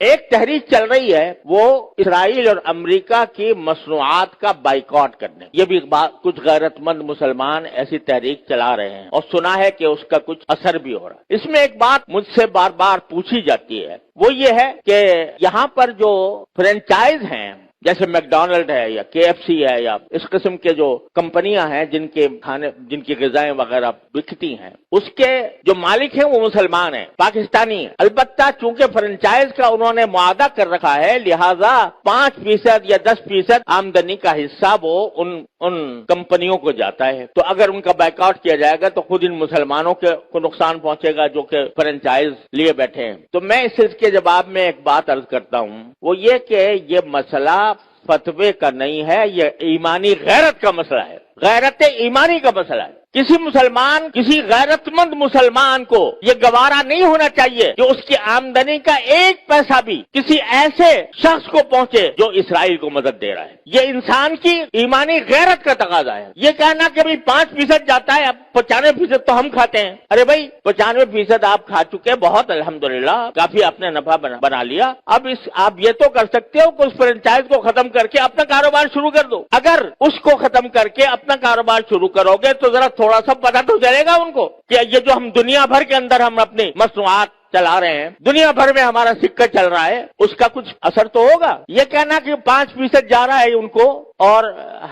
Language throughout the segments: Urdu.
ایک تحریک چل رہی ہے وہ اسرائیل اور امریکہ کی مصنوعات کا بائیکاٹ کرنے، یہ بھی کچھ غیرت مند مسلمان ایسی تحریک چلا رہے ہیں اور سنا ہے کہ اس کا کچھ اثر بھی ہو رہا ہے۔ اس میں ایک بات مجھ سے بار بار پوچھی جاتی ہے، وہ یہ ہے کہ یہاں پر جو فرینچائز ہیں جیسے میک ڈونلڈ ہے یا کے ایف سی ہے یا اس قسم کے جو کمپنیاں ہیں جن کے کھانے جن کی غذائیں وغیرہ بکتی ہیں، اس کے جو مالک ہیں وہ مسلمان ہیں، پاکستانی ہیں۔ البتہ چونکہ فرنچائز کا انہوں نے معاہدہ کر رکھا ہے، لہذا 5% یا 10% آمدنی کا حصہ وہ ان کمپنیوں کو جاتا ہے۔ تو اگر ان کا بائیکاٹ کیا جائے گا تو خود ان مسلمانوں کو نقصان پہنچے گا جو کہ فرنچائز لیے بیٹھے ہیں۔ تو میں اس کے جواب میں ایک بات عرض کرتا ہوں، وہ یہ کہ یہ مسئلہ فتوے کا نہیں ہے، یہ ایمانی غیرت کا مسئلہ ہے، غیرت ایمانی کا مسئلہ ہے۔ کسی مسلمان، کسی غیرت مند مسلمان کو یہ گوارا نہیں ہونا چاہیے کہ اس کی آمدنی کا 1 پیسہ بھی کسی ایسے شخص کو پہنچے جو اسرائیل کو مدد دے رہا ہے۔ یہ انسان کی ایمانی غیرت کا تقاضا ہے۔ یہ کہنا کہ بھئی 5% جاتا ہے، اب 95% تو ہم کھاتے ہیں۔ ارے بھائی 95% آپ کھا چکے، بہت الحمدللہ، کافی آپ نے نفع بنا لیا۔ اب آپ یہ تو کر سکتے ہو کہ اس فرنچائز کو ختم کر کے اپنا کاروبار شروع کر دو۔ اگر اس کو ختم کر کے اپنا کاروبار شروع کرو گے تو ذرا تھوڑا سا پتہ تو چلے گا ان کو کہ یہ جو ہم دنیا بھر کے اندر ہم اپنی مصنوعات چلا رہے ہیں، دنیا بھر میں ہمارا سکہ چل رہا ہے، اس کا کچھ اثر تو ہوگا۔ یہ کہنا کہ 5% جا رہا ہے ان کو اور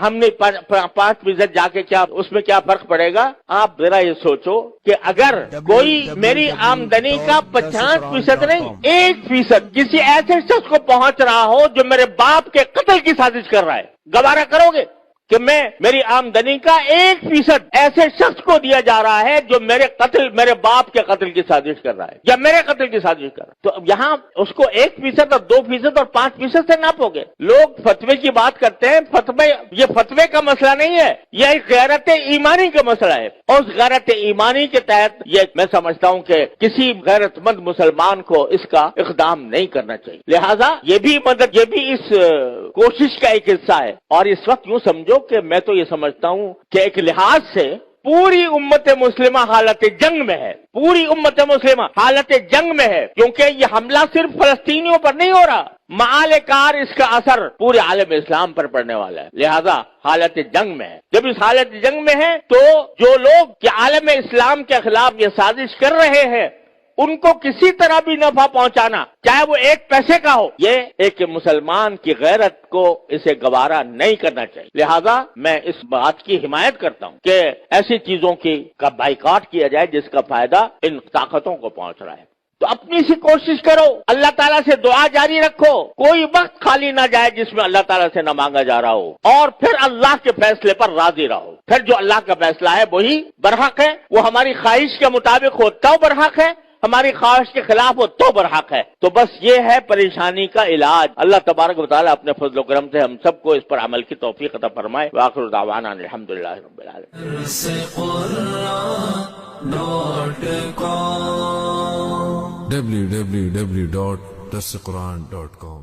ہم نے 5% جا کے کیا اس میں کیا فرق پڑے گا؟ آپ ذرا یہ سوچو کہ اگر کوئی میری آمدنی کا 50% نہیں 1% کسی ایسے شخص کو پہنچ رہا ہو جو میرے باپ کے قتل کی سازش کر رہا ہے، گوارا کرو گے کہ میری آمدنی کا 1% ایسے شخص کو دیا جا رہا ہے جو میرے باپ کے قتل کی سازش کر رہا ہے یا میرے قتل کی سازش کر رہا ہے؟ تو یہاں اس کو 1% اور 2% اور 5% سے ناپو گے۔ لوگ فتوے کی بات کرتے ہیں، یہ فتوے کا مسئلہ نہیں ہے، یہ ایک غیرت ایمانی کا مسئلہ ہے، اور اس غیرت ایمانی کے تحت یہ میں سمجھتا ہوں کہ کسی غیرت مند مسلمان کو اس کا اقدام نہیں کرنا چاہیے۔ لہذا یہ بھی اس کوشش کا ایک حصہ ہے۔ اور اس وقت یوں سمجھو کہ میں تو یہ سمجھتا ہوں کہ ایک لحاظ سے پوری امت مسلمہ حالت جنگ میں ہے، پوری امت مسلمہ حالت جنگ میں ہے، کیونکہ یہ حملہ صرف فلسطینیوں پر نہیں ہو رہا، معال کار اس کا اثر پورے عالم اسلام پر پڑنے والا ہے، لہذا حالت جنگ میں ہے۔ جب اس حالت جنگ میں ہے تو جو لوگ کہ عالم اسلام کے خلاف یہ سازش کر رہے ہیں ان کو کسی طرح بھی نفع پہنچانا، چاہے وہ 1 پیسے کا ہو، یہ ایک مسلمان کی غیرت کو اسے گوارا نہیں کرنا چاہیے۔ لہذا میں اس بات کی حمایت کرتا ہوں کہ ایسی چیزوں کا بائیکاٹ کیا جائے جس کا فائدہ ان طاقتوں کو پہنچ رہا ہے۔ تو اپنی سی کوشش کرو، اللہ تعالیٰ سے دعا جاری رکھو، کوئی وقت خالی نہ جائے جس میں اللہ تعالیٰ سے نہ مانگا جا رہا ہو، اور پھر اللہ کے فیصلے پر راضی رہو۔ پھر جو اللہ کا فیصلہ ہے وہی برحق ہے، وہ ہماری خواہش کے مطابق ہو تو برحق ہے، ہماری خواہش کے خلاف ہو تو برحق ہے۔ تو بس یہ ہے پریشانی کا علاج۔ اللہ تبارک و تعالیٰ اپنے فضل و کرم سے ہم سب کو اس پر عمل کی توفیق عطا فرمائے۔ وآخر دعوانا الحمدللہ رب العالمین۔ www.darsequran.com